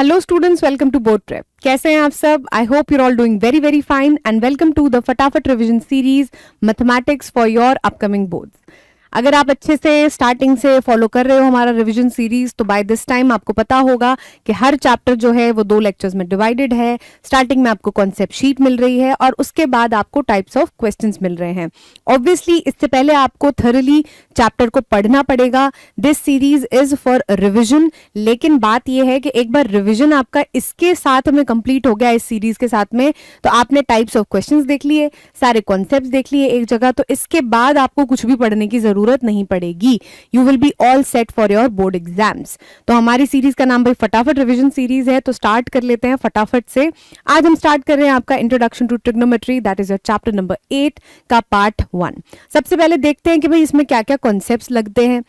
Hello students, welcome to board prep. कैसे हैं आप सब? I hope you're all doing very very fine and welcome to the फटाफट revision series mathematics for your upcoming boards. अगर आप अच्छे से स्टार्टिंग से फॉलो कर रहे हो हमारा रिवीजन सीरीज, तो बाय दिस टाइम आपको पता होगा कि हर चैप्टर जो है वो 2 लेक्चर्स में डिवाइडेड है। स्टार्टिंग में आपको कॉन्सेप्ट शीट मिल रही है और उसके बाद आपको टाइप्स ऑफ क्वेश्चंस मिल रहे हैं। ऑब्वियसली इससे पहले आपको थॉरली चैप्टर को पढ़ना पड़ेगा। This series is for revision, लेकिन बात यह है कि एक बार रिविजन आपका इसके साथ में कंप्लीट हो गया, इस सीरीज के साथ में, तो आपने टाइप्स ऑफ क्वेश्चंस देख लिए, सारे कॉन्सेप्ट्स देख लिए एक जगह, तो इसके बाद आपको कुछ भी पढ़ने की जरूरत नहीं पड़ेगी। You will be all set for your board exams. तो हमारी सीरीज का नाम भाई फटाफट रिवीजन सीरीज है, तो स्टार्ट कर लेते हैं फटाफट से। आज हम स्टार्ट कर रहे हैं आपका introduction to trigonometry, that is chapter number 8 का पार्ट 1। सबसे पहले देखते हैं कि भाई इसमें क्या क्या कॉन्सेप्ट्स लगते हैं।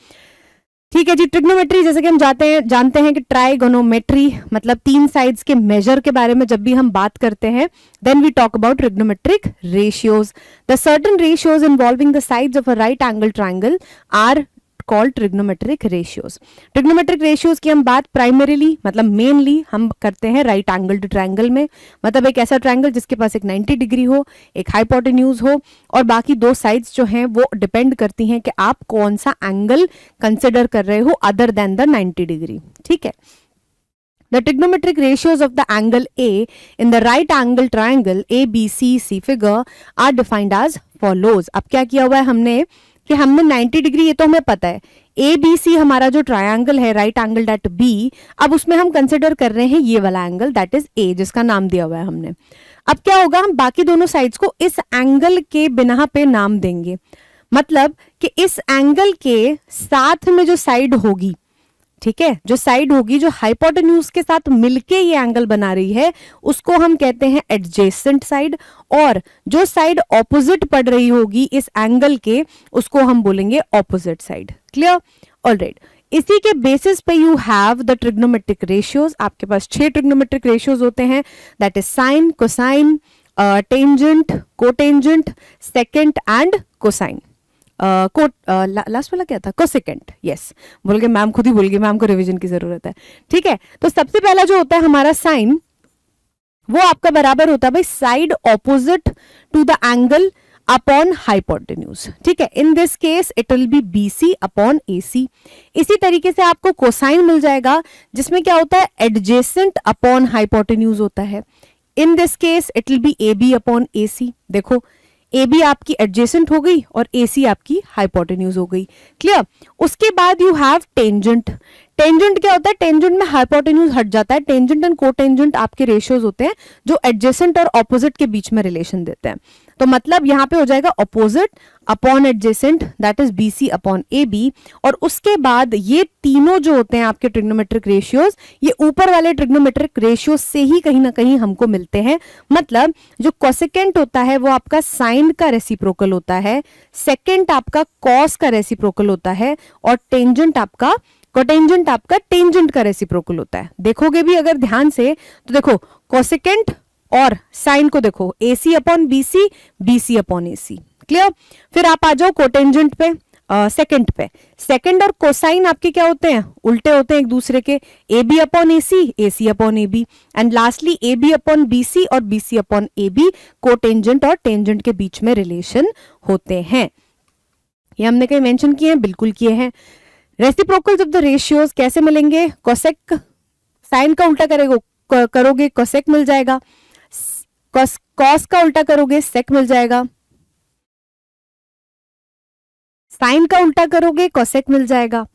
ठीक है जी, ट्रिग्नोमेट्री जैसे कि हम जानते हैं कि ट्राइगोनोमेट्री मतलब 3 साइड्स के मेजर के बारे में जब भी हम बात करते हैं, then we talk about trigonometric ratios. The certain ratios involving the sides of a right angle triangle are called trigonometric ratios. Trigonometric ratios की हम बात प्राइमरीली मतलब मेनली हम करते हैं राइट एंगल्ड ट्राइंगल में, मतलब एक ऐसा ट्राइंगल जिसके पास एक 90 डिग्री हो, एक हाइपोटेन्यूज हो और बाकी 2 साइड्स जो हैं वो डिपेंड करती हैं कि आप कौन सा एंगल कंसिडर कर रहे हो अदर देन द 90 डिग्री। ठीक है। The trigonometric ratios of the angle A in the right angle triangle ABCC figure are defined as follows। अब क्या किया हुआ है हमने कि हमने 90 डिग्री, ये तो हमें पता है, ABC हमारा जो ट्रायंगल है राइट एंगल एट बी, अब उसमें हम कंसिडर कर रहे हैं ये वाला एंगल दैट इज A, जिसका नाम दिया हुआ है हमने। अब क्या होगा, हम बाकी दोनों साइड्स को इस एंगल के बिना पे नाम देंगे, मतलब कि इस एंगल के साथ में जो साइड होगी, ठीक है, जो साइड होगी जो हाइपोटेन्यूज के साथ मिलके ये एंगल बना रही है, उसको हम कहते हैं एडजेसेंट साइड, और जो साइड ऑपोजिट पड़ रही होगी इस एंगल के, उसको हम बोलेंगे ऑपोजिट साइड। क्लियर? ऑलराइट। इसी के बेसिस पे you have the trigonometric ratios. आपके पास 6 ट्रिग्नोमेट्रिक रेशियोज होते हैं, that is sign, cosine, tangent, cotangent, secant and cosine. Last वाला क्या था? कोसेकेंट। यस, बोल गए मैम, खुद ही बोल गए, मैम को रिवीजन की जरूरत है। ठीक है, तो सबसे पहला जो होता है हमारा साइन, वो आपका बराबर होता है भाई side opposite to the angle upon hypotenuse. ठीक है, in this case it will be BC upon AC। इसी तरीके से आपको कोसाइन मिल जाएगा, जिसमें क्या होता है एडजेसेंट अपॉन हाइपोटेन्यूज होता है। In this case it will B AB upon AC। देखो, AB आपकी एडजेसेंट हो गई और AC आपकी हाइपोटेन्यूज हो गई। क्लियर? उसके बाद यू हैव टेंजेंट। टेंजेंट क्या होता है? टेंजेंट में हाइपोटेन्यूज हट जाता है। टेंजेंट एंड कोटेंजेंट आपके रेशियोज होते हैं जो एडजेसेंट और ऑपोजिट के बीच में रिलेशन देते हैं। तो मतलब यहां पे हो जाएगा opposite upon adjacent, that is BC upon AB। और उसके बाद ये तीनों जो होते हैं आपके ट्रिग्नोमेट्रिक रेशियोज, ये ऊपर वाले ट्रिग्नोमेट्रिक रेशियो से ही कहीं ना कहीं हमको मिलते हैं। मतलब जो कोसेकेंट होता है वो आपका साइन का रेसिप्रोकल होता है, सेकेंट आपका कॉस का रेसिप्रोकल होता है, और टेंजेंट आपका कोटेंजेंट आपका टेंजेंट का रेसिप्रोकल होता है। देखोगे भी अगर ध्यान से तो देखो, कोसेकेंट और साइन को देखो, AC upon BC, BC upon AC। Clear? फिर आप आ जाओ कोटेंजेंट पे, सेकंड पे। सेकंड और कोसाइन आपके क्या होते हैं? उल्टे होते हैं एक दूसरे के, AB upon AC, AC upon AB। And lastly AB upon BC और BC अपॉन AB कोटेंजेंट और टेंजेंट के बीच में रिलेशन होते हैं। ये हमने कहीं मेंशन किए हैं? बिल्कुल किए हैं। रेसिप्रोकल्स ऑफ द रेशियोज कैसे मिलेंगे? कोसेक, साइन का उल्टा करोगे कोसेक मिल जाएगा, कॉस का उल्टा करोगे सेक मिल जाएगा, साइन का उल्टा करोगे कोसेक मिल जाएगा,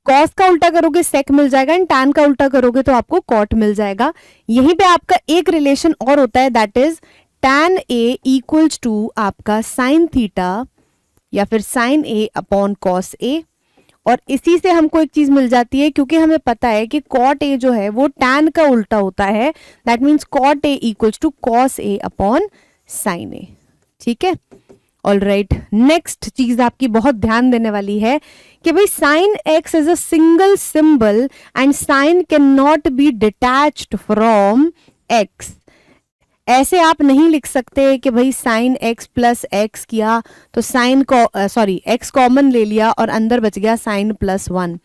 कॉस का उल्टा करोगे सेक मिल जाएगा, एंड टैन का उल्टा करोगे तो आपको कॉट मिल जाएगा। यहीं पे आपका एक रिलेशन और होता है, that is tan A equals to आपका साइन थीटा या फिर sine A upon cos A। और इसी से हमको एक चीज मिल जाती है, क्योंकि हमें पता है कि कॉट A जो है वो टैन का उल्टा होता है, that means cot A equals to cos A upon sine A। ठीक है, ऑलराइट। नेक्स्ट चीज आपकी बहुत ध्यान देने वाली है कि भाई sine X is a single symbol and sine can not be detached from X। ऐसे आप नहीं लिख सकते कि भाई साइन X प्लस X किया तो साइन को एक्स कॉमन ले लिया और अंदर बच गया साइन प्लस 1।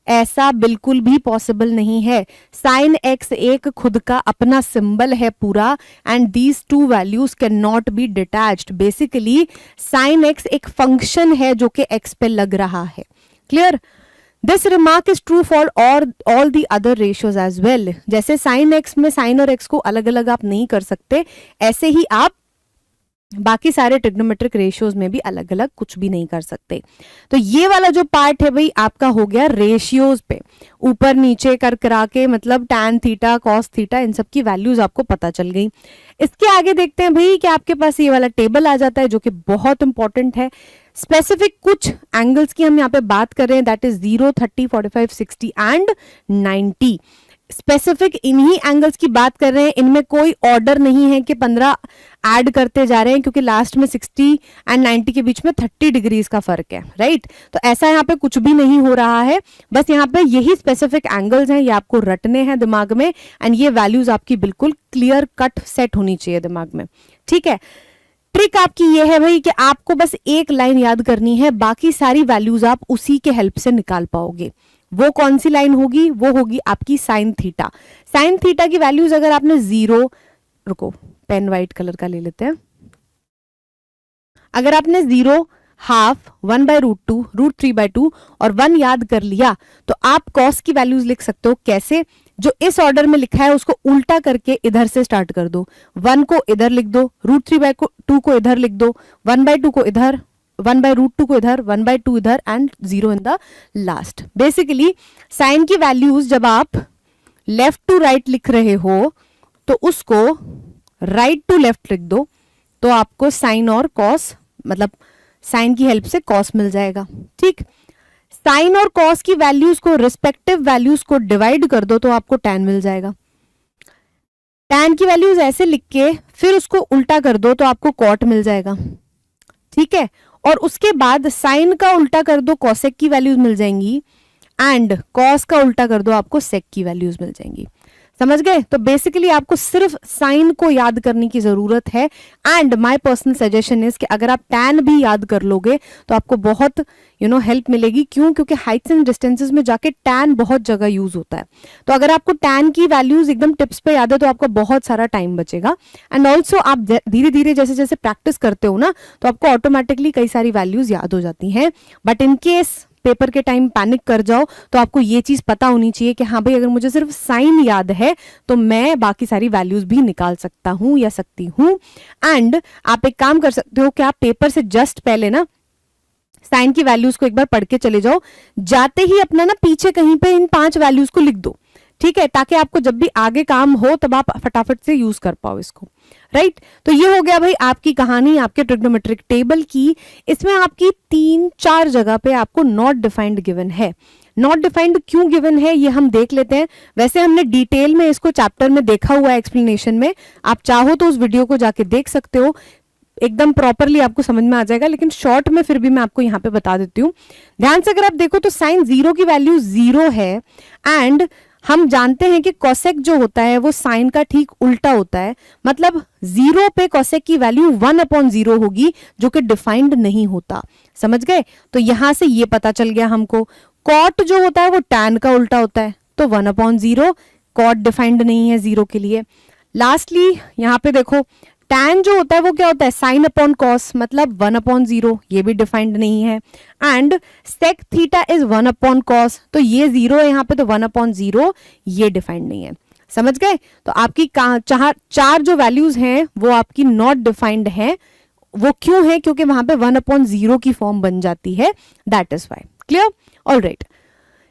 ऐसा बिल्कुल भी पॉसिबल नहीं है। साइन एक्स एक खुद का अपना सिंबल है पूरा, and these two values can not be detached. Basically sine x एक फंक्शन है जो कि एक्स पे लग रहा है। Clear? This remark is true for all the other ratios as well. जैसे साइन एक्स में साइन और एक्स को अलग अलग आप नहीं कर सकते, ऐसे ही आप बाकी सारे ट्रिग्नोमेट्रिक रेशियोज में भी अलग अलग कुछ भी नहीं कर सकते। तो ये वाला जो पार्ट है भाई आपका हो गया रेशियोज पे, ऊपर नीचे कर करा के, मतलब tan theta cos theta in सब की वैल्यूज आपको पता चल गई। इसके आगे देखते हैं भाई कि आपके पास ये वाला टेबल आ जाता है जो कि बहुत इंपॉर्टेंट है। स्पेसिफिक कुछ एंगल्स की हम यहाँ पे बात कर रहे हैं, दैट इज 0, 30, 45, 60 एंड 90। स्पेसिफिक इन्हीं एंगल्स की बात कर रहे हैं, इनमें कोई ऑर्डर नहीं है कि 15 ऐड करते जा रहे हैं, क्योंकि लास्ट में 60 एंड 90 के बीच में 30 डिग्रीज का फर्क है, राइट? तो ऐसा यहाँ पे कुछ भी नहीं हो रहा है, बस यहाँ पे यही स्पेसिफिक एंगल्स हैं, ये आपको रटने हैं दिमाग में, एंड ये वैल्यूज आपकी बिल्कुल क्लियर कट सेट होनी चाहिए दिमाग में। ठीक है, ट्रिक आपकी ये है भाई कि आपको बस एक लाइन याद करनी है, बाकी सारी वैल्यूज आप उसी के हेल्प से निकाल पाओगे। वो कौन सी लाइन होगी? वो होगी आपकी साइन थीटा। साइन थीटा की वैल्यूज अगर आपने 0, रुको पेन वाइट कलर का ले लेते हैं, अगर आपने 0, हाफ, 1/√2, √3/2 और 1 याद कर लिया, तो आप कॉस की वैल्यूज लिख सकते हो। कैसे? जो इस ऑर्डर में लिखा है उसको उल्टा करके इधर से स्टार्ट कर दो, 1 को इधर लिख दो, √3/2 को इधर लिख दो, 1/2 को इधर, 1/√2 को इधर, 1/2 इधर and 0 in the last. Basically sine की वैल्यूज जब आप लेफ्ट टू राइट लिख रहे हो तो उसको राइट टू लेफ्ट लिख दो, तो आपको साइन और कॉस, मतलब साइन की हेल्प से कॉस मिल जाएगा। ठीक, साइन और कॉस की वैल्यूज को, रिस्पेक्टिव वैल्यूज को डिवाइड कर दो तो आपको टैन मिल जाएगा। टैन की वैल्यूज ऐसे लिख के फिर उसको उल्टा कर दो तो आपको कॉट मिल जाएगा। ठीक है, और उसके बाद साइन का उल्टा कर दो, कॉसेक की वैल्यूज मिल जाएंगी, एंड कॉस का उल्टा कर दो, आपको सेक की वैल्यूज मिल जाएंगी। समझ गए? तो बेसिकली आपको सिर्फ साइन को याद करने की जरूरत है, and my personal suggestion is कि अगर आप टैन भी याद कर लोगे तो आपको बहुत हेल्प मिलेगी। क्यों? क्योंकि हाइट्स एंड डिस्टेंसेस में जाके टैन बहुत जगह यूज होता है। तो अगर आपको टैन की वैल्यूज एकदम टिप्स पे याद है तो आपका बहुत सारा टाइम बचेगा, एंड ऑल्सो आप धीरे धीरे जैसे जैसे प्रैक्टिस करते हो ना, तो आपको ऑटोमेटिकली कई सारी वैल्यूज याद हो जाती हैं। बट इन केस पेपर के टाइम पैनिक कर जाओ तो आपको ये चीज पता होनी चाहिए कि हाँ भाई, अगर मुझे सिर्फ साइन याद है तो मैं बाकी सारी वैल्यूज भी निकाल सकता हूं या सकती हूं। एंड आप एक काम कर सकते हो कि आप पेपर से जस्ट पहले ना साइन की वैल्यूज को एक बार पढ़ के चले जाओ, जाते ही अपना ना पीछे कहीं पे इन 5 वैल्यूज को लिख दो। ठीक है, ताकि आपको जब भी आगे काम हो तब आप फटाफट से यूज कर पाओ इसको, राइट? तो ये हो गया भाई आपकी कहानी आपके ट्रिग्नोमेट्रिक टेबल की। इसमें आपकी 3-4 जगह पे आपको नॉट डिफाइंड गिवन है। नॉट डिफाइंड क्यों गिवन है ये हम देख लेते हैं। वैसे हमने डिटेल में इसको चैप्टर में देखा हुआ है, एक्सप्लेनेशन में, आप चाहो तो उस वीडियो को जाके देख सकते हो, एकदम प्रॉपरली आपको समझ में आ जाएगा, लेकिन शॉर्ट में फिर भी मैं आपको यहाँ पे बता देती हूँ। ध्यान से अगर आप देखो तो साइन 0 की वैल्यू 0 है, एंड हम जानते हैं कि कोसेक जो होता है वो साइन का ठीक उल्टा होता है। मतलब 0 पे कोसेक की वैल्यू 1/0 होगी, जो कि डिफाइंड नहीं होता। समझ गए? तो यहां से ये पता चल गया हमको। कॉट जो होता है वो टैन का उल्टा होता है, तो 1/0, कॉट डिफाइंड नहीं है 0 के लिए। लास्टली यहां पे देखो, टैन जो होता है वो क्या होता है? साइन अपॉन कॉस, मतलब 1/0, ये भी डिफाइंड नहीं है। And sec theta is 1/cos, तो ये 0 है यहाँ पे, तो 1/0 ये डिफाइंड नहीं है। समझ गए? तो आपकी चार जो वैल्यूज हैं वो आपकी नॉट डिफाइंड है। वो क्यों है? क्योंकि वहां पे 1/0 की फॉर्म बन जाती है, that is y. Clear? Alright,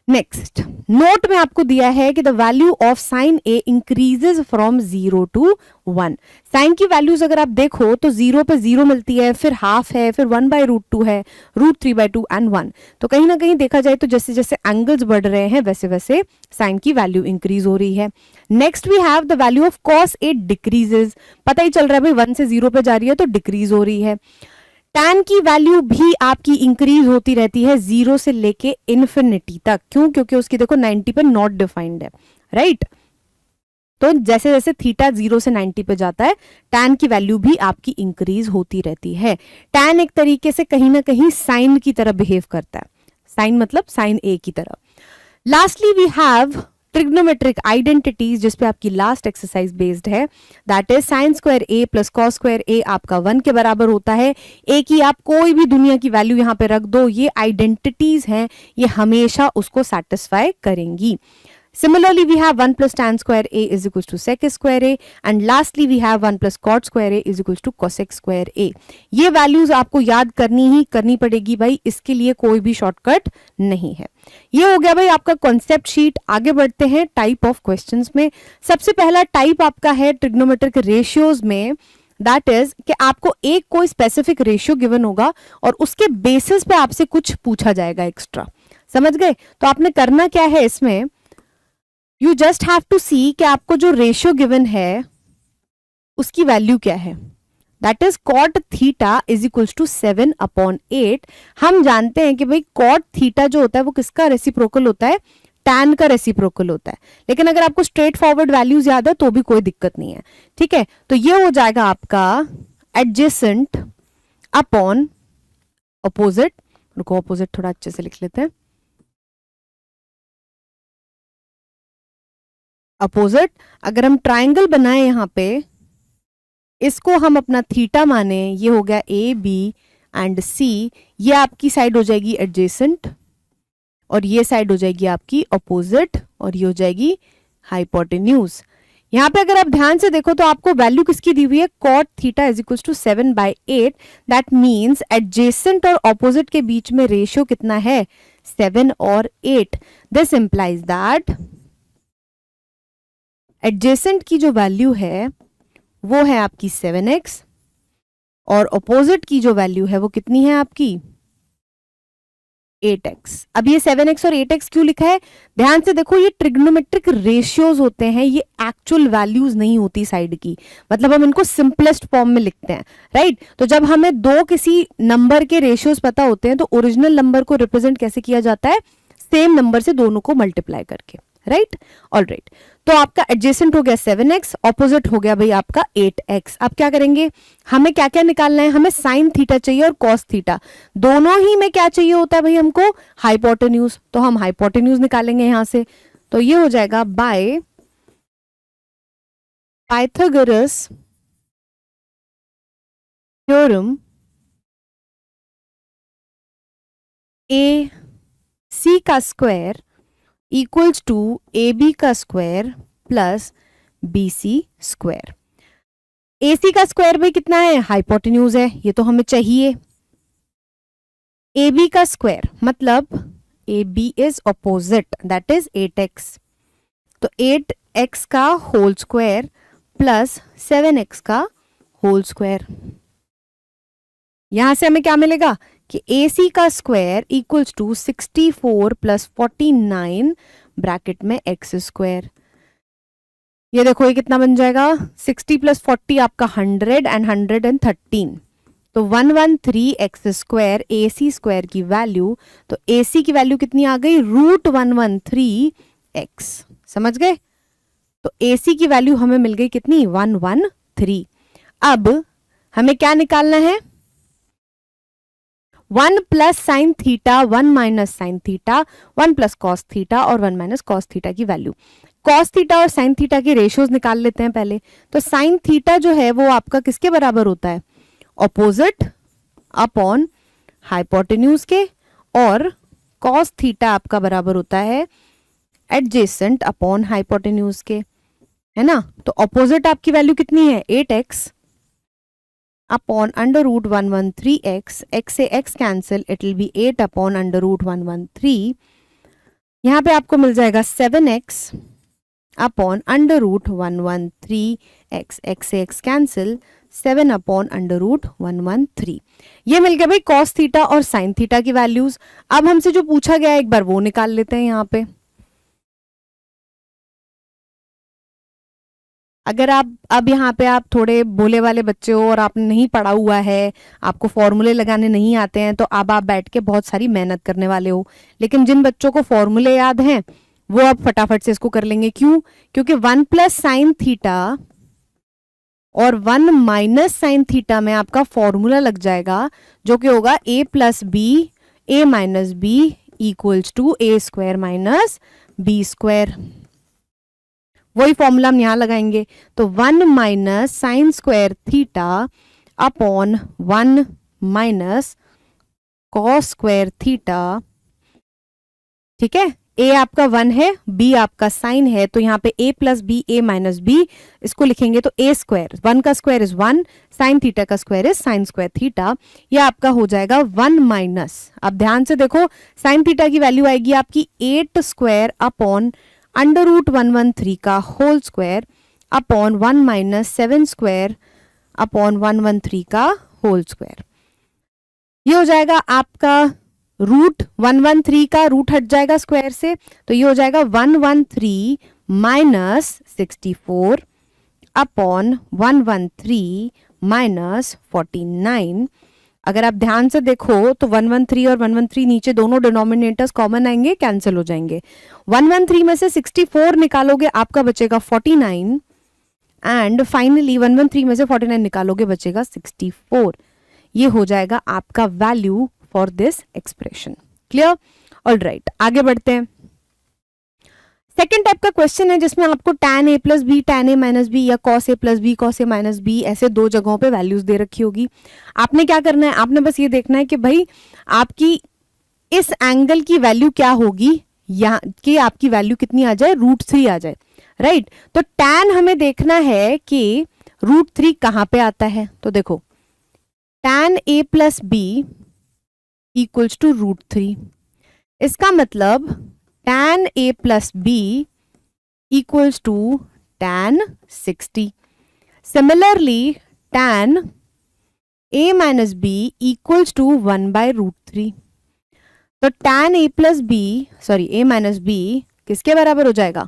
next note में आपको दिया है कि the value of sine A increases from 0 to 1। Sine की वैल्यूज अगर आप देखो तो 0 पे 0 मिलती है, फिर हाफ है, फिर 1/√2 है, √3/2 एंड 1। तो कहीं ना कहीं देखा जाए तो जैसे जैसे एंगल्स बढ़ रहे हैं वैसे वैसे साइन की वैल्यू इंक्रीज हो रही है। Next we have the value of cos A decreases. पता ही चल रहा है भाई, 1 से 0 पे जा रही है तो डिक्रीज हो रही है। टैन की वैल्यू भी आपकी इंक्रीज होती रहती है 0 से लेके इन्फिनिटी तक। क्यों? क्योंकि उसकी देखो 90 पे नॉट डिफाइंड है, राइट? तो जैसे जैसे थीटा 0 से 90 पे जाता है, टैन की वैल्यू भी आपकी इंक्रीज होती रहती है। टैन एक तरीके से कहीं ना कहीं साइन की तरह बिहेव करता है। साइन मतलब साइन ए की तरह। Lastly we have trigonometric identities, जिसपे आपकी लास्ट एक्सरसाइज बेस्ड है, that is sine square A plus cos square A आपका 1 के बराबर होता है। ए की आप कोई भी दुनिया की वैल्यू यहाँ पे रख दो, ये आइडेंटिटीज हैं, ये हमेशा उसको सेटिस्फाई करेंगी। Similarly, we have 1 plus tan square a is equals to sec square a, and lastly we have 1 plus cot square a is equals to cosec square a. ये वैल्यूज आपको याद करनी ही करनी पड़ेगी भाई, इसके लिए कोई भी शॉर्टकट नहीं है। ये हो गया भाई आपका कॉन्सेप्ट शीट। आगे बढ़ते हैं टाइप ऑफ क्वेश्चंस में। सबसे पहला टाइप आपका है ट्रिग्नोमेट्रिक रेशियोज में, दैट इज कि आपको एक कोई स्पेसिफिक रेशियो गिवन होगा और उसके बेसिस पे आपसे कुछ पूछा जाएगा एक्स्ट्रा। समझ गए? तो आपने करना क्या है इसमें, यू जस्ट हैव टू सी कि आपको जो रेशियो गिवन है उसकी वैल्यू क्या है। That is cot theta is equals to 7/8। हम जानते हैं कि भाई कॉट थीटा जो होता है वो किसका रेसिप्रोकल होता है, टैन का रेसिप्रोकल होता है। लेकिन अगर आपको स्ट्रेट फॉरवर्ड वैल्यूज याद है तो भी कोई दिक्कत नहीं है, ठीक है। तो ये हो जाएगा आपका एडजेसेंट अपॉन अपोजिट। रुको, अपोजिट थोड़ा अच्छे से लिख लेते हैं। अपोजिट, अगर हम ट्राइंगल बनाए यहां पे, इसको हम अपना थीटा माने, ये हो गया ए बी एंड सी, ये आपकी साइड हो जाएगी एडजेसेंट और ये साइड हो जाएगी आपकी अपोजिट और ये हो जाएगी हाइपोटेन्यूज। यहां पे अगर आप ध्यान से देखो तो आपको वैल्यू किसकी दी हुई है, cot theta is equal to 7/8। That means adjacent और ऑपोजिट के बीच में रेशियो कितना है, 7 और 8। दिस इंप्लाइज दैट एडजेसेंट की जो वैल्यू है वो है आपकी 7x और अपोजिट की जो वैल्यू है वो कितनी है आपकी 8x। अब ये 7x और 8x क्यों लिखा है, ध्यान से देखो, ये ट्रिग्नोमेट्रिक रेशियोज होते हैं, ये एक्चुअल वैल्यूज नहीं होती साइड की, मतलब हम इनको सिंपलेस्ट फॉर्म में लिखते हैं, राइट। तो जब हमें दो किसी नंबर के रेशियोज पता होते हैं तो ओरिजिनल नंबर को रिप्रेजेंट कैसे किया जाता है, सेम नंबर से दोनों को मल्टीप्लाई करके, राइट। ऑल राइट, तो आपका एडजेसेंट हो गया 7x, ऑपोजिट हो गया भाई आपका 8x। अब क्या करेंगे, हमें क्या क्या निकालना है, हमें साइन थीटा चाहिए और कॉस थीटा, दोनों ही में क्या चाहिए होता है भाई हमको, हाइपोटेन्यूज। तो हम हाइपोटेन्यूज निकालेंगे यहां से, तो ये हो जाएगा by Pythagoras theorem A C का square equals to A B का square plus B C square. A C का स्क्वायर भाई कितना है, हाइपोटेन्यूज है, ये तो हमें चाहिए। ए बी का स्क्वायर मतलब A B is opposite, that is 8x, तो 8x का होल स्क्वायर प्लस 7x का होल स्क्वायर। यहां से हमें क्या मिलेगा कि ए सी का square equals to 64 plus 49 bracket में एक्स स्क्वायर। ये देखो ये कितना बन जाएगा, 60 प्लस 40 आपका 100 एंड 113, तो 113x square A C square की वैल्यू। तो ए सी की वैल्यू कितनी आ गई, √113x। समझ गए? तो ए सी की वैल्यू हमें मिल गई कितनी, 113। अब हमें क्या निकालना है, 1 plus sine theta, 1 minus sine theta, 1 plus cos theta और 1 माइनस कॉस थीटा की वैल्यू। कॉस थीटा और साइन थीटा के रेशियोज निकाल लेते हैं पहले। तो साइन थीटा जो है वो आपका किसके बराबर होता है, ऑपोजिट अपॉन हाइपोटेन्यूज के, और कॉस थीटा आपका बराबर होता है एडजेसेंट अपॉन हाइपोटेन्यूज के, है ना। तो ऑपोजिट आपकी वैल्यू कितनी है, 8x अपॉन √113x, x से x cancel, it will B 8 upon √113। यहां पे आपको मिल जाएगा 7x अपॉन √113x, x से x कैंसिल, 7 अपॉन √113। ये मिल गया भाई कॉस थीटा और साइन थीटा की वैल्यूज। अब हमसे जो पूछा गया एक बार वो निकाल लेते हैं यहाँ पे। अगर आप अब यहाँ पे आप थोड़े भोले वाले बच्चे हो और आपने नहीं पढ़ा हुआ है, आपको फॉर्मूले लगाने नहीं आते हैं, तो अब आप बैठ के बहुत सारी मेहनत करने वाले हो। लेकिन जिन बच्चों को फॉर्मूले याद हैं वो अब फटाफट से इसको कर लेंगे। क्यों? क्योंकि 1 प्लस साइन थीटा और 1 माइनस साइन थीटा में आपका फॉर्मूला लग जाएगा जो कि होगा a plus B, a minus B equals to a square minus B square, वही फॉर्मूला हम यहां लगाएंगे, तो 1 minus sine square theta upon 1 minus cos square theta. ठीक है, ए आपका 1 है, बी आपका साइन है, तो यहाँ पे a plus B, a minus B, इसको लिखेंगे तो a स्क्वायर, 1 का स्क्वायर इज 1, साइन थीटा का square is sine square theta. यह आपका हो जाएगा 1 माइनस, अब ध्यान से देखो, साइन थीटा की वैल्यू आएगी आपकी 8 स्क्वायर अपॉन अंडर रूट 113 का whole square upon 1 minus 7 square upon 113 का होल स्क्वायर। ये हो जाएगा आपका रूट 113 का रूट हट जाएगा स्क्वायर से, तो ये हो जाएगा 113 माइनस 64 अपॉन 113 माइनस 49। अगर आप ध्यान से देखो तो 113 और 113 नीचे दोनों डिनोमिनेटर्स कॉमन आएंगे, कैंसिल हो जाएंगे। 113 में से 64 निकालोगे आपका बचेगा 49, एंड फाइनली 113 में से 49 निकालोगे बचेगा 64। ये हो जाएगा आपका value for this expression. Clear? Alright, आगे बढ़ते हैं। सेकेंड टाइप का क्वेश्चन है जिसमें आपको tan a plus B, tan a minus B या cos a plus B, cos a minus B, ऐसे दो जगहों पे वैल्यूज दे रखी होगी। आपने क्या करना है, आपने बस ये देखना है कि भाई आपकी इस एंगल की वैल्यू क्या होगी, यहाँ की आपकी वैल्यू कितनी आ जाए, √3 आ जाए, राइट। तो tan हमें देखना है कि √3 कहाँ पे आता है। तो देखो tan a plus B equals to √3, इसका मतलब tan a plus B equals to tan 60। Similarly tan a minus B equals to 1/√3। तो tan a plus B, sorry a minus B किसके बराबर हो जाएगा,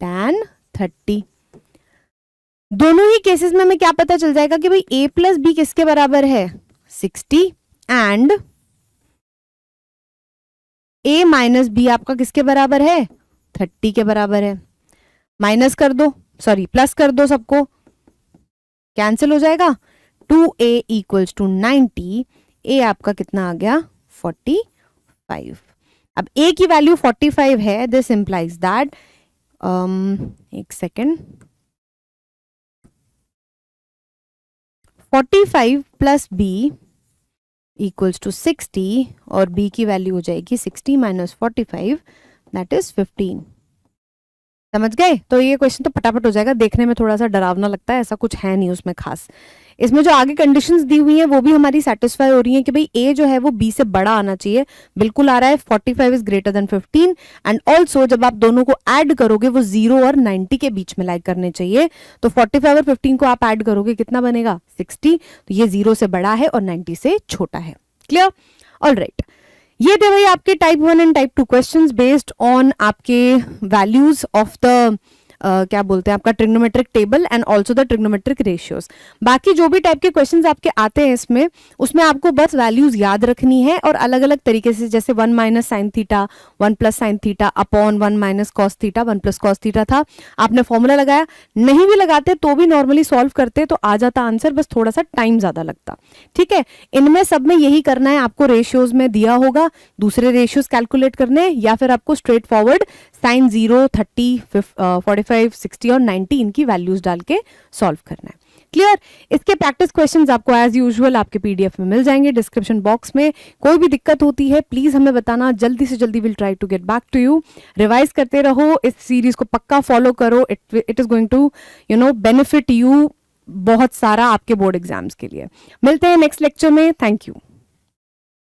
tan 30। दोनों ही केसेस में हमें क्या पता चल जाएगा कि भाई a प्लस बी किसके बराबर है, 60, एंड a माइनस बी आपका किसके बराबर है, 30 के बराबर है। माइनस कर दो, सॉरी प्लस कर दो, सबको कैंसिल हो जाएगा। 2a इक्वल्स टू 90, a आपका कितना आ गया, 45। अब a की वैल्यू 45 है, दिस इंप्लाइज दैट, एक second, 45 plus b equals to 60 और b की वैल्यू हो जाएगी 60 माइनस 45, दैट इज 15। समझ गए? तो ये क्वेश्चन तो फटाफट हो जाएगा, देखने में थोड़ा सा डरावना लगता है, ऐसा कुछ है नहीं उसमें खास। इसमें जो आगे कंडीशंस दी हुई हैं वो भी हमारी सेटिस्फाई हो रही हैं कि भाई a जो है वो b से बड़ा आना चाहिए, बिल्कुल आ रहा है, 45 is greater than 15, and also जब आप दोनों को ऐड करोगे वो 0 और 90 के बीच में लाइक करने चाहिए। तो 45 और 15 को आप ऐड करोगे कितना बनेगा, 60। तो ये 0 से बड़ा है और 90 से छोटा है। क्लियर? ऑलराइट, ये थे भाई आपके type 1 and type 2 questions based on आपके वैल्यूज ऑफ द क्या बोलते हैं आपका trigonometric table and also the trigonometric ratios. बाकी जो भी टाइप के क्वेश्चंस आपके आते हैं इसमें, उसमें आपको बस वैल्यूज याद रखनी है और अलग अलग तरीके से, जैसे 1 minus sine theta, 1 plus sine theta upon 1 minus cos theta, 1 plus cos theta था, आपने फॉर्मूला लगाया, नहीं भी लगाते तो भी नॉर्मली सॉल्व करते तो आ जाता आंसर, बस थोड़ा सा टाइम ज्यादा लगता। ठीक है, इनमें सब में यही करना है, आपको रेशियोज में दिया होगा दूसरे रेशियोज कैलकुलेट करने, या फिर आपको स्ट्रेट फॉरवर्ड साइन 0, 30, 45, 60 और 90 इनकी वैल्यूज डाल के सॉल्व करना है। क्लियर? इसके प्रैक्टिस क्वेश्चंस आपको एज यूजुअल आपके पीडीएफ में मिल जाएंगे डिस्क्रिप्शन बॉक्स में। कोई भी दिक्कत होती है प्लीज हमें बताना, जल्दी से जल्दी will try to get back to you. Revise करते रहो, इस सीरीज को पक्का फॉलो करो, it is going to benefit you बहुत सारा आपके बोर्ड एग्जाम्स के लिए। मिलते हैं नेक्स्ट लेक्चर में। Thank you.